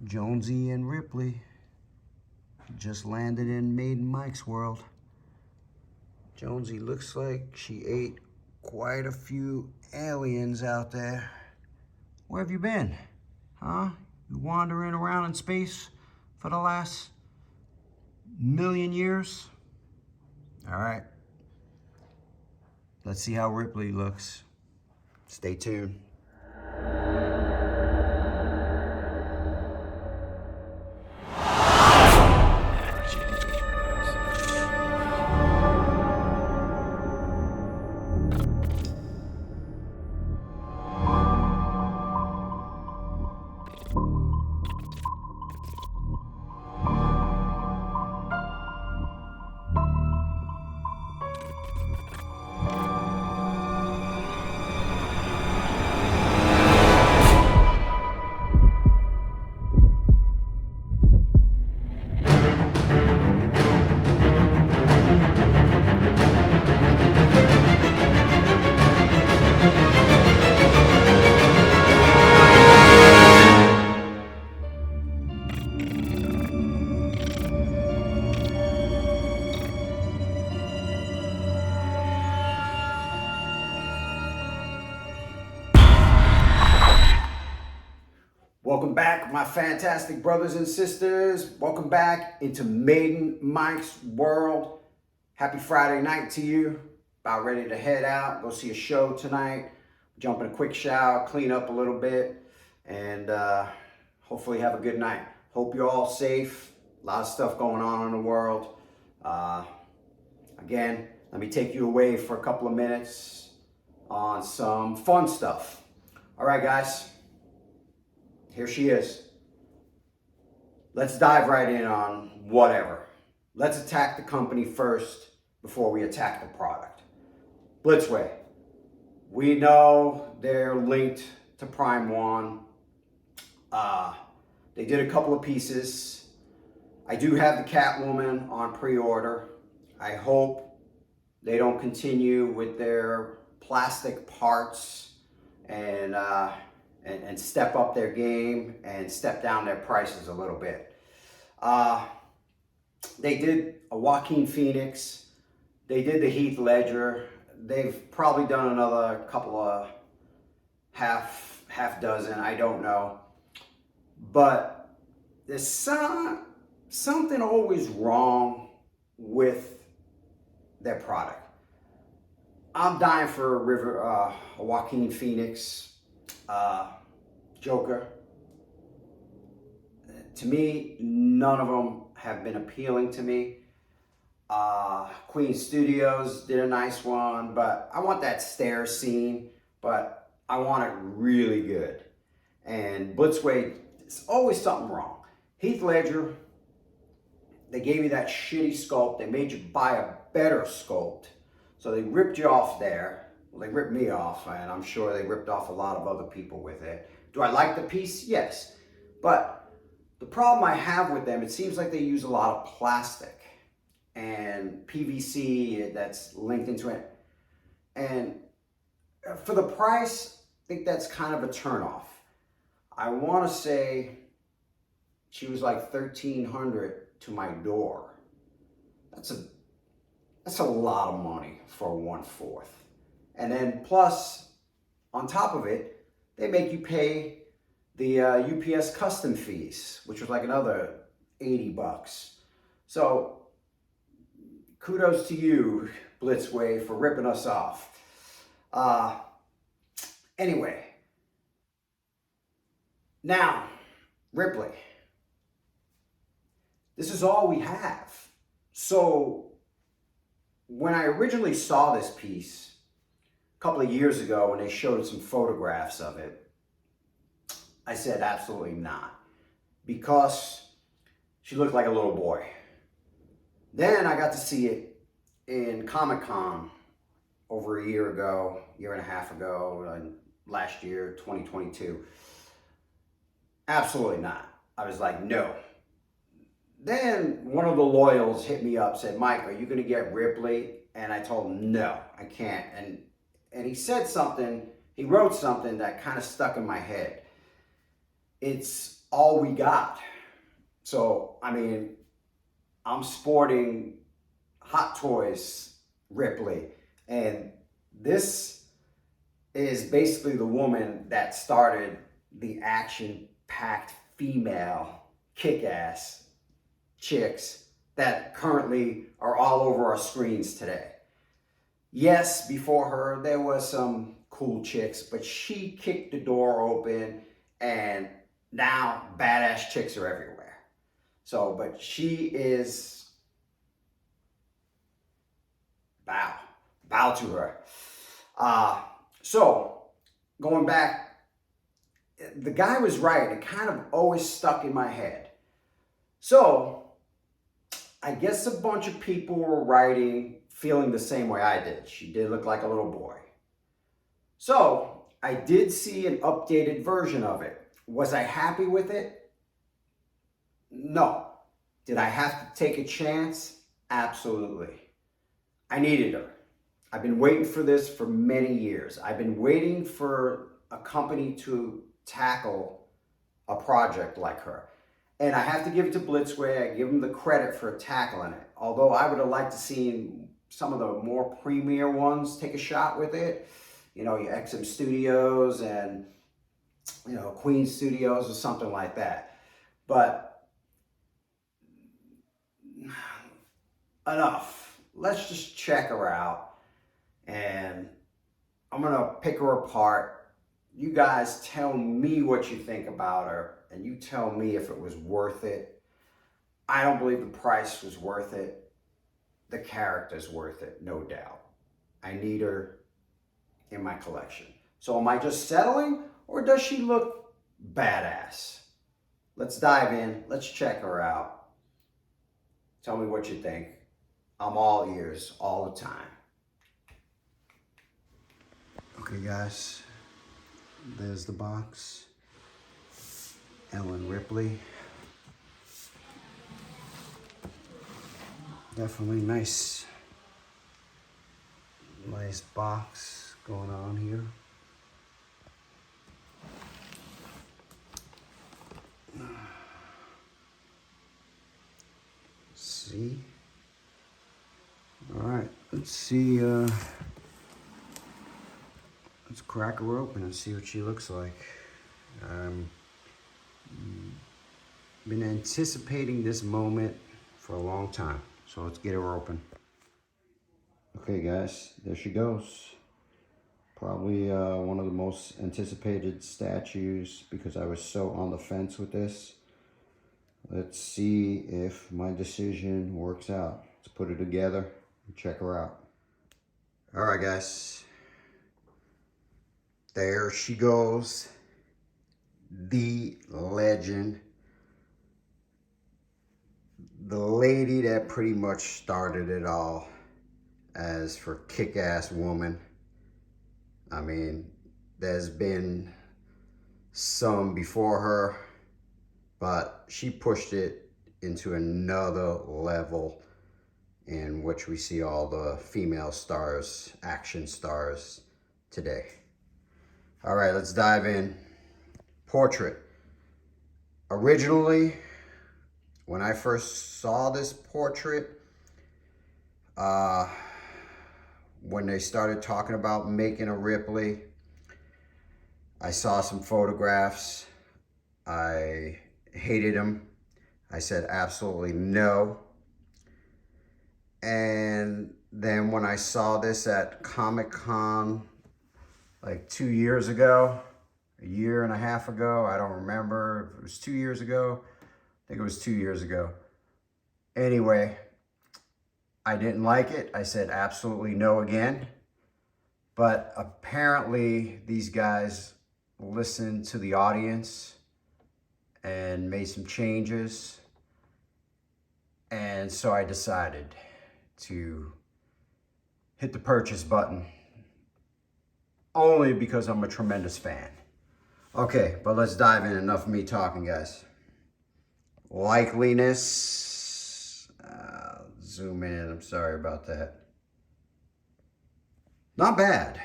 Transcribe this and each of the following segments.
Jonesy and Ripley just landed in Maiden Mike's world. Jonesy looks like she ate quite a few aliens out there. Where have you been? Huh? You wandering around in space for the last million years? All right. Let's see how Ripley looks. Stay tuned. Welcome back, my fantastic brothers and sisters. Welcome back into Maiden Mike's world. Happy Friday night to you. About ready to head out, go see a show tonight. Jump in a quick shower, clean up a little bit, and hopefully have a good night. Hope you're all safe. A lot of stuff going on in the world. Again, let me take you away for a couple of minutes on some fun stuff. All right, guys. Here she is. Let's dive right in on whatever. Let's attack the company first before we attack the product. Blitzway. We know they're linked to Prime One. They did a couple of pieces. I do have the Catwoman on pre-order. I hope they don't continue with their plastic parts and step up their game and step down their prices a little bit. They did a Joaquin Phoenix. They did the Heath Ledger. They've probably done another couple of half dozen, I don't know. But there's something always wrong with their product. I'm dying for a Joaquin Phoenix Joker. To me, none of them have been appealing to me. Queen Studios did a nice one, but I want that stair scene, but I want it really good. And Blitzway, there's always something wrong. Heath Ledger, they gave you that shitty sculpt. They made you buy a better sculpt. So they ripped you off there. Well, they ripped me off, and I'm sure they ripped off a lot of other people with it. Do I like the piece? Yes. But the problem I have with them, it seems like they use a lot of plastic and PVC that's linked into it. And for the price, I think that's kind of a turnoff. I want to say she was like $1,300 to my door. That's a lot of money for 1/4. And then plus, on top of it, they make you pay the UPS custom fees, which was like another $80. So kudos to you, Blitzway, for ripping us off. Anyway, now, Ripley. This is all we have. So when I originally saw this piece a couple of years ago when they showed some photographs of it, I said absolutely not, because she looked like a little boy. Then I got to see it in Comic-Con over a year ago, year and a half ago, last year, 2022. Absolutely not. I was like, no. Then one of the loyals hit me up, said, Mike, are you going to get Ripley? And I told him, no, I can't. And he said something, he wrote something that kind of stuck in my head. It's all we got. So, I mean, I'm sporting Hot Toys Ripley, and this is basically the woman that started the action-packed female kick-ass chicks that currently are all over our screens today. Yes, before her, there was some cool chicks, but she kicked the door open, and now badass chicks are everywhere. So, but she is, bow to her. So, going back, the guy was right. It kind of always stuck in my head. So, I guess a bunch of people were writing feeling the same way I did. She did look like a little boy. So, I did see an updated version of it. Was I happy with it? No. Did I have to take a chance? Absolutely. I needed her. I've been waiting for this for many years. I've been waiting for a company to tackle a project like her. And I have to give it to Blitzway. I give them the credit for tackling it. Although I would have liked to see some of the more premier ones take a shot with it. You know, your XM Studios and, you know, Queen Studios or something like that. But enough. Let's just check her out. And I'm going to pick her apart. You guys tell me what you think about her, and you tell me if it was worth it. I don't believe the price was worth it. The character's worth it, no doubt. I need her in my collection. So am I just settling, or does she look badass? Let's dive in. Let's check her out. Tell me what you think. I'm all ears all the time. Okay, guys, there's the box. Ellen Ripley. Definitely nice box going on here. See? All right, let's see. Let's crack her open and see what she looks like. Been anticipating this moment for a long time, so let's get her open. Okay, guys, there she goes. Probably one of the most anticipated statues because I was so on the fence with this. Let's see if my decision works out. Let's put her together and check her out. All right, guys. There she goes. The legend. The lady that pretty much started it all as for kick-ass woman. I mean, there's been some before her, but she pushed it into another level in which we see all the female stars, action stars today. All right, let's dive in. Portrait. Originally, when I first saw this portrait, when they started talking about making a Ripley, I saw some photographs. I hated them. I said absolutely no. And then when I saw this at Comic-Con like 2 years ago, a year and a half ago, I don't remember if it was 2 years ago. I think it was 2 years ago. Anyway, I didn't like it. I said absolutely no again. But apparently these guys listened to the audience and made some changes. And so I decided to hit the purchase button only because I'm a tremendous fan. Okay, but let's dive in. Enough of me talking, guys. Likeliness. Zoom in. I'm sorry about that. Not bad.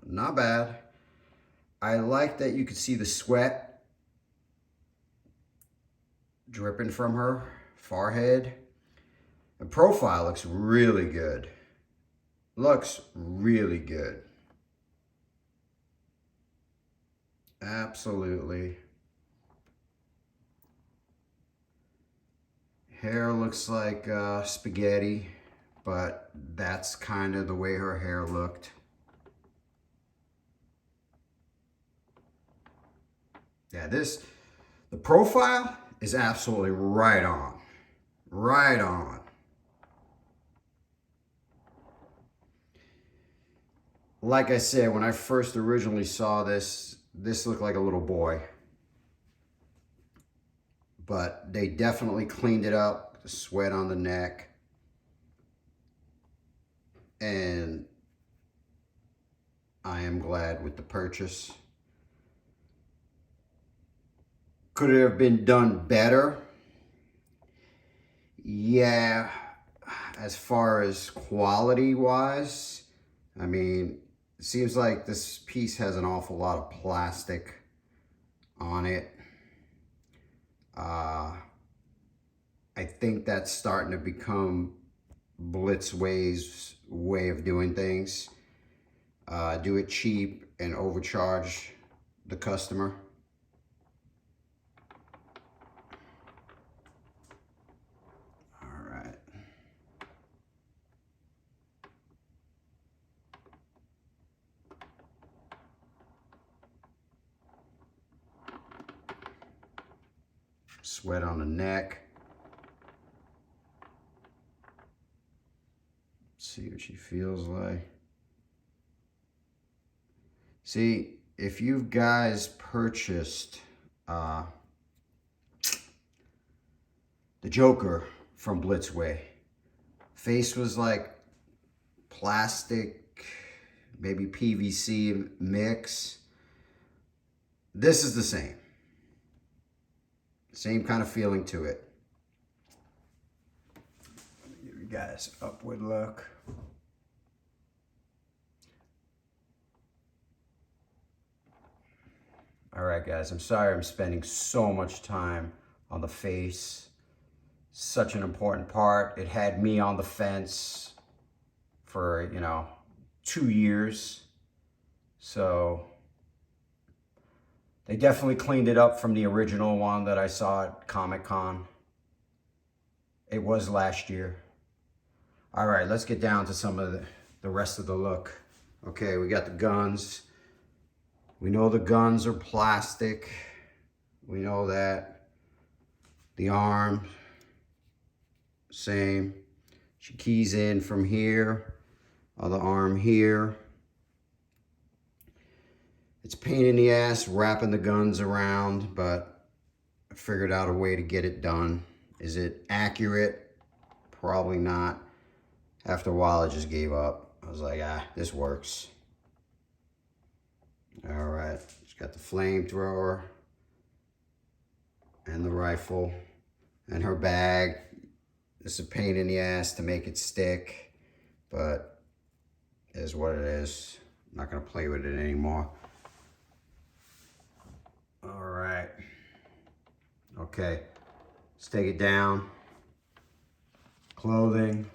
Not bad. I like that you could see the sweat dripping from her forehead. The profile looks really good. Looks really good. Absolutely. Hair looks like spaghetti, but that's kind of the way her hair looked. Yeah, the profile is absolutely right on. Right on. Like I said, when I first originally saw this looked like a little boy. But they definitely cleaned it up. The sweat on the neck. And I am glad with the purchase. Could it have been done better? Yeah, as far as quality wise, I mean, it seems like this piece has an awful lot of plastic on it. I think that's starting to become Blitzway's way of doing things. Do it cheap and overcharge the customer. All right. Sweat on the neck. See what she feels like. See, if you guys purchased the Joker from Blitzway, face was like plastic, maybe PVC mix. This is the same. Same kind of feeling to it. Give you guys an upward look. All right, guys, I'm sorry I'm spending so much time on the face. Such an important part. It had me on the fence for, 2 years. So they definitely cleaned it up from the original one that I saw at Comic-Con. It was last year. All right, let's get down to some of the rest of the look. Okay, we got the guns. We know the guns are plastic. We know that. The arm, same. She keys in from here. Other arm here. It's a pain in the ass wrapping the guns around, but I figured out a way to get it done. Is it accurate? Probably not. After a while, I just gave up. I was like, this works. All right, she's got the flamethrower and the rifle and her bag. It's a pain in the ass to make it stick, but it is what it is. I'm not gonna play with it anymore. All right. Okay, let's take it down. Clothing,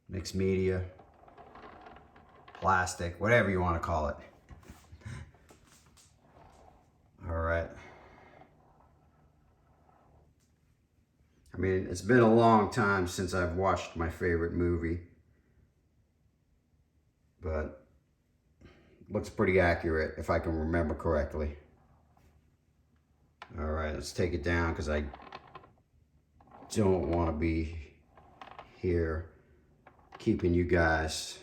mixed media, plastic, whatever you want to call it. All right. I mean, it's been a long time since I've watched my favorite movie, but looks pretty accurate if I can remember correctly. All right, let's take it down because I don't want to be here keeping you guys.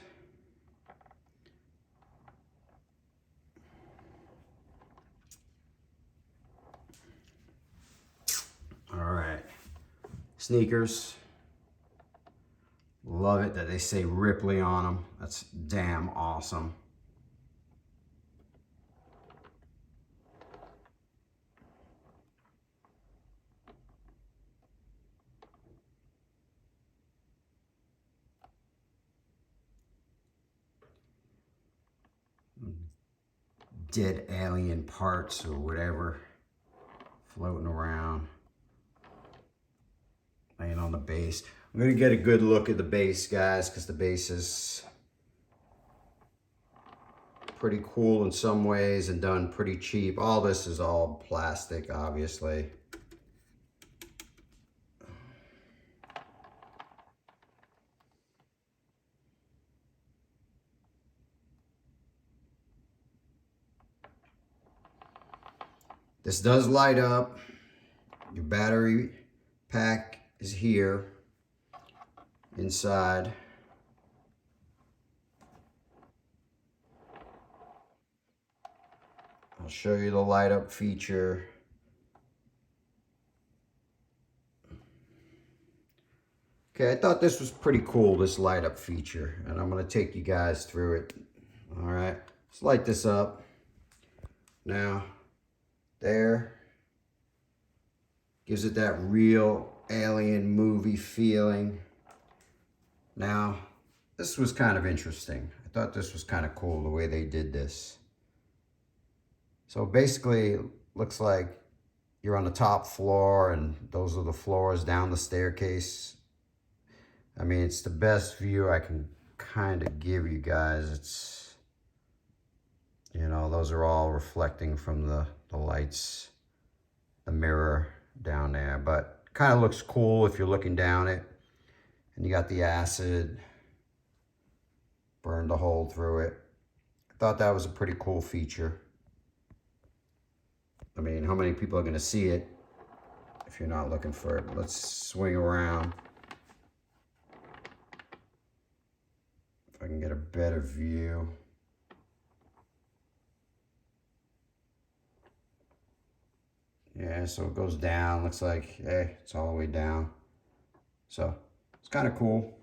All right, sneakers. Love it that they say Ripley on them. That's damn awesome. Dead alien parts or whatever. floating around, laying on the base. I'm gonna get a good look at the base, guys, because the base is pretty cool in some ways and done pretty cheap. All this is all plastic, obviously. This does light up. Your battery pack is here inside. I'll show you the light up feature. Okay, I thought this was pretty cool, this light up feature, and I'm gonna take you guys through it. All right, let's light this up. Now, there, gives it that real alien movie feeling. Now, this was kind of interesting. I thought this was kind of cool the way they did this. So basically, it looks like you're on the top floor and those are the floors down the staircase. I mean, it's the best view I can kind of give you guys. It's, you know, those are all reflecting from the lights, the mirror down there, but kind of looks cool if you're looking down it. And you got the acid, burned a hole through it. I thought that was a pretty cool feature. I mean, how many people are going to see it if you're not looking for it? Let's swing around. If I can get a better view. Yeah, so it goes down. Looks like, hey, it's all the way down. So it's kind of cool.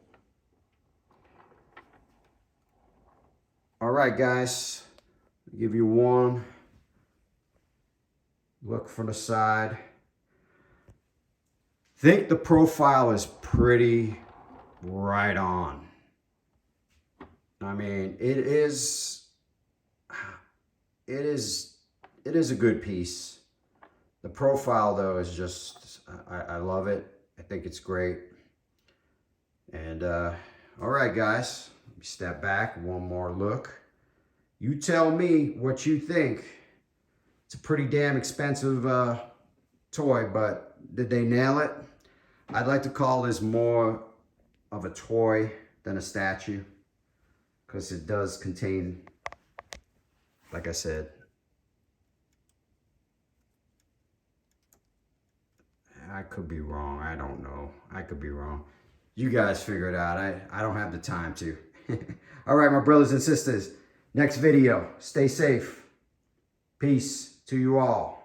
All right, guys. I'll give you one look from the side. Think the profile is pretty right on. I mean, it is a good piece. The profile, though, is just, I love it. I think it's great. And, all right, guys, let me step back, one more look. You tell me what you think. It's a pretty damn expensive toy, but did they nail it? I'd like to call this more of a toy than a statue, because it does contain, like I said, I could be wrong. I don't know. I could be wrong. You guys figure it out. I don't have the time to. All right, my brothers and sisters. Next video. Stay safe. Peace to you all.